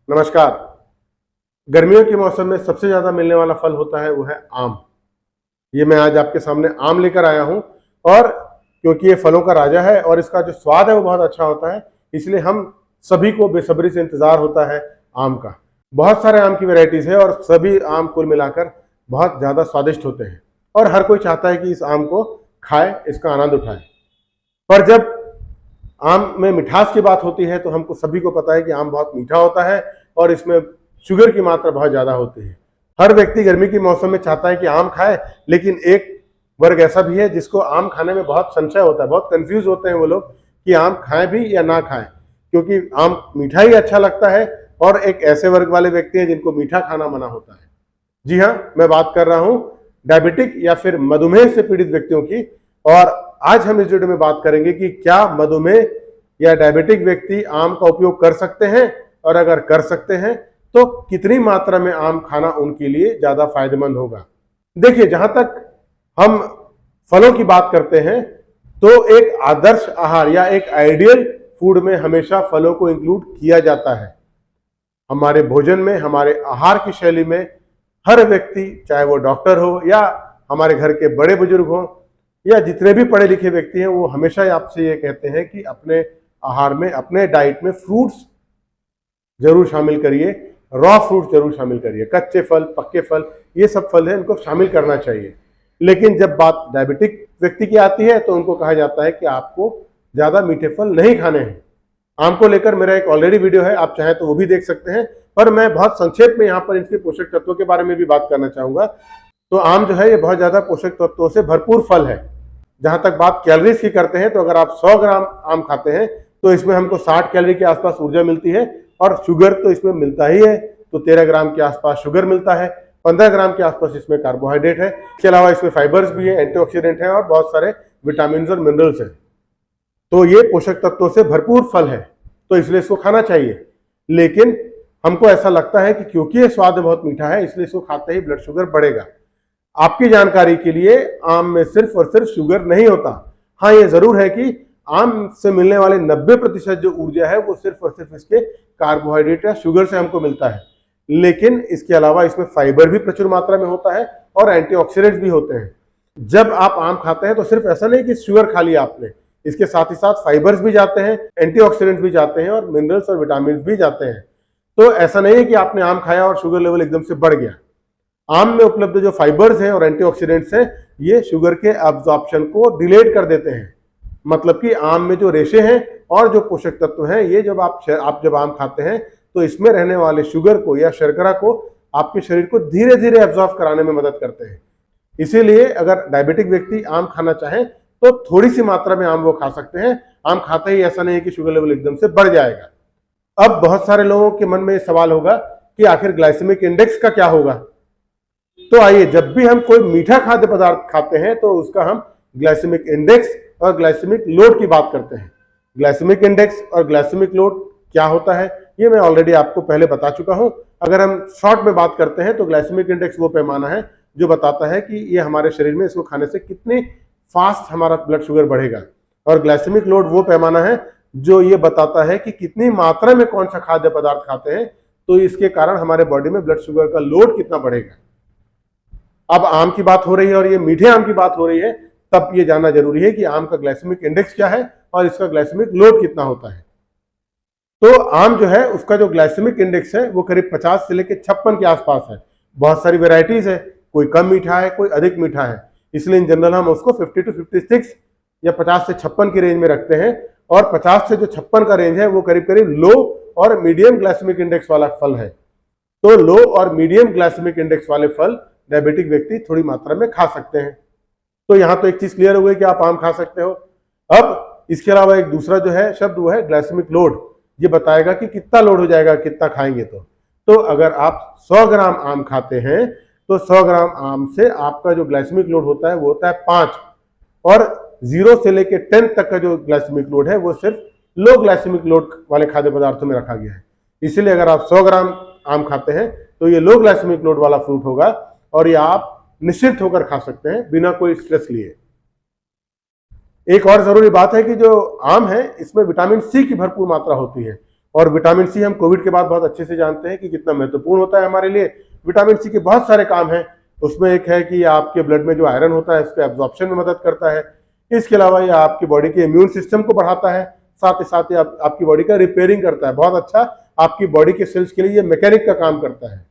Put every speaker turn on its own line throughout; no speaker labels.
नमस्कार। गर्मियों के मौसम में सबसे ज़्यादा मिलने वाला फल होता है वो है आम। ये मैं आज आपके सामने आम लेकर आया हूँ और क्योंकि ये फलों का राजा है और इसका जो स्वाद है वो बहुत अच्छा होता है, इसलिए हम सभी को बेसब्री से इंतज़ार होता है आम का। बहुत सारे आम की वैरायटीज़ है और सभी आम कुल मिलाकर बहुत ज़्यादा स्वादिष्ट होते हैं और हर कोई चाहता है कि इस आम को खाए, इसका आनंद उठाए। पर जब आम में मिठास की बात होती है तो हमको सभी को पता है कि आम बहुत मीठा होता है और इसमें शुगर की मात्रा बहुत ज़्यादा होती है। हर व्यक्ति गर्मी के मौसम में चाहता है कि आम खाए, लेकिन एक वर्ग ऐसा भी है जिसको आम खाने में बहुत संशय होता है, बहुत कंफ्यूज होते हैं वो लोग कि आम खाएं भी या ना खाएं, क्योंकि आम मीठा ही अच्छा लगता है। और एक ऐसे वर्ग वाले व्यक्ति हैं जिनको मीठा खाना मना होता है। जी हाँ, मैं बात कर रहा हूँ डायबिटिक या फिर मधुमेह से पीड़ित व्यक्तियों की। और आज हम इस वीडियो में बात करेंगे कि क्या मधुमेह या डायबिटिक व्यक्ति आम का उपयोग कर सकते हैं, और अगर कर सकते हैं तो कितनी मात्रा में आम खाना उनके लिए ज्यादा फायदेमंद होगा। देखिए, जहां तक हम फलों की बात करते हैं तो एक आदर्श आहार या एक आइडियल फूड में हमेशा फलों को इंक्लूड किया जाता है। हमारे भोजन में, हमारे आहार की शैली में हर व्यक्ति, चाहे वो डॉक्टर हो या हमारे घर के बड़े बुजुर्ग हो या जितने भी पढ़े लिखे व्यक्ति हैं, वो हमेशा आपसे ये कहते हैं कि अपने आहार में, अपने डाइट में फ्रूट्स जरूर शामिल करिए, रॉ फ्रूट जरूर शामिल करिए। कच्चे फल, पक्के फल, ये सब फल हैं, इनको शामिल करना चाहिए। लेकिन जब बात डायबिटिक व्यक्ति की आती है तो उनको कहा जाता है कि आपको ज़्यादा मीठे फल नहीं खाने हैं। आम को लेकर मेरा एक ऑलरेडी वीडियो है, आप चाहें तो वो भी देख सकते हैं, पर मैं बहुत संक्षेप में यहाँ पर इसके पोषक तत्वों के बारे में भी बात करना चाहूँगा। तो आम जो है ये बहुत ज़्यादा पोषक तत्वों से भरपूर फल है। जहाँ तक बात कैलोरीज की करते हैं तो अगर आप 100 ग्राम आम खाते हैं तो इसमें हमको 60 कैलोरी के आसपास ऊर्जा मिलती है, और शुगर तो इसमें मिलता ही है, तो 13 ग्राम के आसपास शुगर मिलता है, 15 ग्राम के आसपास इसमें कार्बोहाइड्रेट है। इसके अलावा इसमें फाइबर्स भी है, एंटीऑक्सीडेंट है और बहुत सारे विटामिन और मिनरल्स हैं। तो ये पोषक तत्वों से भरपूर फल है, तो इसलिए इसको खाना चाहिए। लेकिन हमको ऐसा लगता है कि क्योंकि ये स्वाद बहुत मीठा है इसलिए इसको खाते ही ब्लड शुगर बढ़ेगा। आपकी जानकारी के लिए, आम में सिर्फ और सिर्फ शुगर नहीं होता। हाँ, ये जरूर है कि आम से मिलने वाले 90% जो ऊर्जा है वो सिर्फ और सिर्फ इसके कार्बोहाइड्रेट या शुगर से हमको मिलता है। लेकिन इसके अलावा इसमें फाइबर भी प्रचुर मात्रा में होता है और एंटीऑक्सीडेंट्स भी होते हैं। जब आप आम खाते हैं तो सिर्फ ऐसा नहीं कि शुगर खा लिया आपने, इसके साथ ही साथ फाइबर्स भी जाते हैं, एंटीऑक्सीडेंट्स भी जाते हैं और मिनरल्स और विटामिन भी जाते हैं। तो ऐसा नहीं है कि आपने आम खाया और शुगर लेवल एकदम से बढ़ गया। आम में उपलब्ध जो फाइबर्स हैं और एंटीऑक्सीडेंट्स हैं, ये शुगर के एब्जॉर्प्शन को डिलेड कर देते हैं। मतलब कि आम में जो रेशे हैं और जो पोषक तत्व हैं, ये जब आप जब आम खाते हैं तो इसमें रहने वाले शुगर को या शर्करा को आपके शरीर को धीरे धीरे एब्जॉर्ब कराने में मदद करते हैं। इसीलिए अगर डायबिटिक व्यक्ति आम खाना चाहें तो थोड़ी सी मात्रा में आम वो खा सकते हैं। आम खाते ही ऐसा नहीं है कि शुगर लेवल एकदम से बढ़ जाएगा। अब बहुत सारे लोगों के मन में सवाल होगा कि आखिर ग्लाइसेमिक इंडेक्स का क्या होगा। तो आइए, जब भी हम कोई मीठा खाद्य पदार्थ खाते हैं तो उसका हम ग्लाइसेमिक इंडेक्स और ग्लाइसेमिक लोड की बात करते हैं। ग्लाइसेमिक इंडेक्स और ग्लाइसेमिक लोड क्या होता है ये मैं ऑलरेडी आपको पहले बता चुका हूं। अगर हम शॉर्ट में बात करते हैं तो ग्लाइसेमिक इंडेक्स वो पैमाना है जो बताता है कि ये हमारे शरीर में इसको खाने से कितनी फास्ट हमारा ब्लड शुगर बढ़ेगा, और ग्लाइसेमिक लोड वो पैमाना है जो ये बताता है कि कितनी मात्रा में कौन सा खाद्य पदार्थ खाते हैं तो इसके कारण हमारे बॉडी में ब्लड शुगर का लोड कितना बढ़ेगा। अब आम की बात हो रही है और ये मीठे आम की बात हो रही है, तब ये जानना जरूरी है कि आम का ग्लाइसेमिक इंडेक्स क्या है और इसका ग्लाइसेमिक लोड कितना होता है। तो आम जो है उसका जो ग्लाइसेमिक इंडेक्स है वो करीब 50 से लेकर 56 के आसपास है। बहुत सारी वेराइटीज है, कोई कम मीठा है, कोई अधिक मीठा है, इसलिए इन जनरल हम उसको 50 to 56 या 50 से 56 की रेंज में रखते हैं। और 50 से जो 56 का रेंज है वो करीब करीब लो और मीडियम ग्लाइसेमिक इंडेक्स वाला फल है। तो लो और मीडियम ग्लाइसेमिक इंडेक्स वाले फल डायबिटिक व्यक्ति थोड़ी मात्रा में खा सकते हैं। तो यहां तो एक चीज क्लियर हो गई कि आप आम खा सकते हो। अब इसके अलावा एक दूसरा जो है शब्द वो है ग्लाइसेमिक लोड। ये बताएगा कि कितना लोड हो जाएगा कितना खाएंगे। तो अगर आप 100 ग्राम आम खाते हैं तो 100 ग्राम आम से आपका जो ग्लाइसेमिक लोड होता है वो होता है 5, और 0 से लेकर 10 तक का जो ग्लाइसेमिक लोड है वो सिर्फ लो ग्लाइसेमिक लोड वाले खाद्य पदार्थों में रखा गया है। इसीलिए अगर आप 100 ग्राम आम खाते हैं तो ये लो ग्लाइसेमिक लोड वाला फ्रूट होगा और ये आप निश्चित होकर खा सकते हैं बिना कोई स्ट्रेस लिए। एक और जरूरी बात है कि जो आम है इसमें विटामिन सी की भरपूर मात्रा होती है, और विटामिन सी हम कोविड के बाद बहुत अच्छे से जानते हैं कि कितना महत्वपूर्ण होता है हमारे लिए। विटामिन सी के बहुत सारे काम हैं, उसमें एक है कि आपके ब्लड में जो आयरन होता है उसके एब्जॉर्प्शन में मदद करता है। इसके अलावा ये आपकी बॉडी के इम्यून सिस्टम को बढ़ाता है, साथ ही आपकी बॉडी का रिपेयरिंग करता है। बहुत अच्छा आपकी बॉडी के सेल्स के लिए ये मैकेनिक का काम करता है।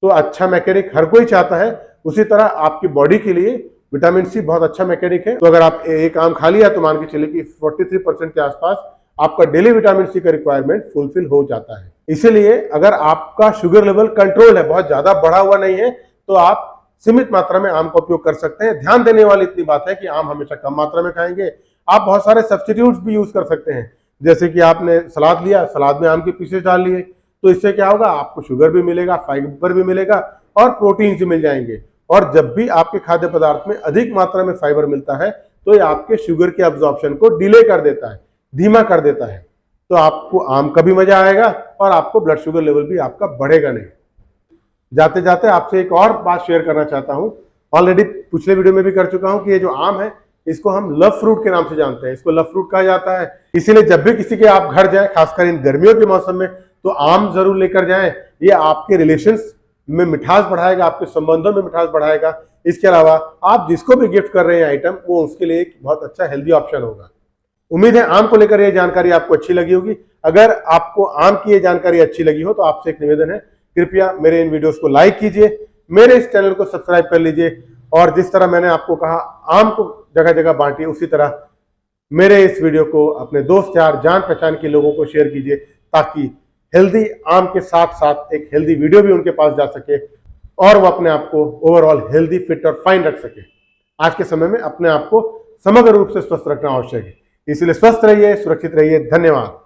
तो अच्छा मैकेनिक हर कोई चाहता है, उसी तरह आपकी बॉडी के लिए विटामिन सी बहुत अच्छा मैकेनिक है। तो अगर आप एक आम खा लिया तो मान के चलिए कि 43% के आसपास आपका डेली विटामिन सी का रिक्वायरमेंट फुलफिल हो जाता है। इसीलिए अगर आपका शुगर लेवल कंट्रोल है, बहुत ज्यादा बढ़ा हुआ नहीं है, तो आप सीमित मात्रा में आम का उपयोग कर सकते हैं। ध्यान देने वाली इतनी बात है कि आम हमेशा कम मात्रा में खाएंगे। आप बहुत सारे सब्स्टिट्यूट्स भी यूज कर सकते हैं, जैसे कि आपने सलाद लिया, सलाद में आम के पीसेस डाल लिए, तो इससे क्या होगा, आपको शुगर भी मिलेगा, फाइबर भी मिलेगा और प्रोटीन भी मिल जाएंगे। और जब भी आपके खाद्य पदार्थ में अधिक मात्रा में फाइबर मिलता है तो ये आपके शुगर के अब्जॉर्प्शन को डिले कर देता है, धीमा कर देता है। तो आपको आम का भी मजा आएगा और आपको ब्लड शुगर लेवल भी आपका बढ़ेगा नहीं। जाते जाते आपसे एक और बात शेयर करना चाहता हूं, ऑलरेडी पिछले वीडियो में भी कर चुका हूं कि ये जो आम है इसको हम लव फ्रूट के नाम से जानते हैं, इसको लव फ्रूट कहा जाता है। इसीलिए जब भी किसी के आप घर जाएं, खासकर इन गर्मियों के मौसम में, तो आम जरूर लेकर जाएं। ये आपके रिलेशंस में मिठास बढ़ाएगा, आपके संबंधों में मिठास बढ़ाएगा। इसके अलावा आप जिसको भी गिफ्ट कर रहे हैं आइटम, वो उसके लिए एक बहुत अच्छा हेल्दी ऑप्शन होगा। उम्मीद है आम को लेकर यह जानकारी आपको अच्छी लगी होगी। अगर आपको आम की ये जानकारी अच्छी लगी हो तो आपसे एक निवेदन है, कृपया मेरे इन वीडियोस को लाइक कीजिए, मेरे इस चैनल को सब्सक्राइब कर लीजिए, और जिस तरह मैंने आपको कहा आम को जगह जगह बांटिए, उसी तरह मेरे इस वीडियो को अपने दोस्त यार जान पहचान के लोगों को शेयर कीजिए, ताकि हेल्दी आम के साथ साथ एक हेल्दी वीडियो भी उनके पास जा सके और वो अपने आप को ओवरऑल हेल्दी, फिट और फाइन रख सके। आज के समय में अपने आप को समग्र रूप से स्वस्थ रखना आवश्यक है, इसलिए स्वस्थ रहिए, सुरक्षित रहिए। धन्यवाद।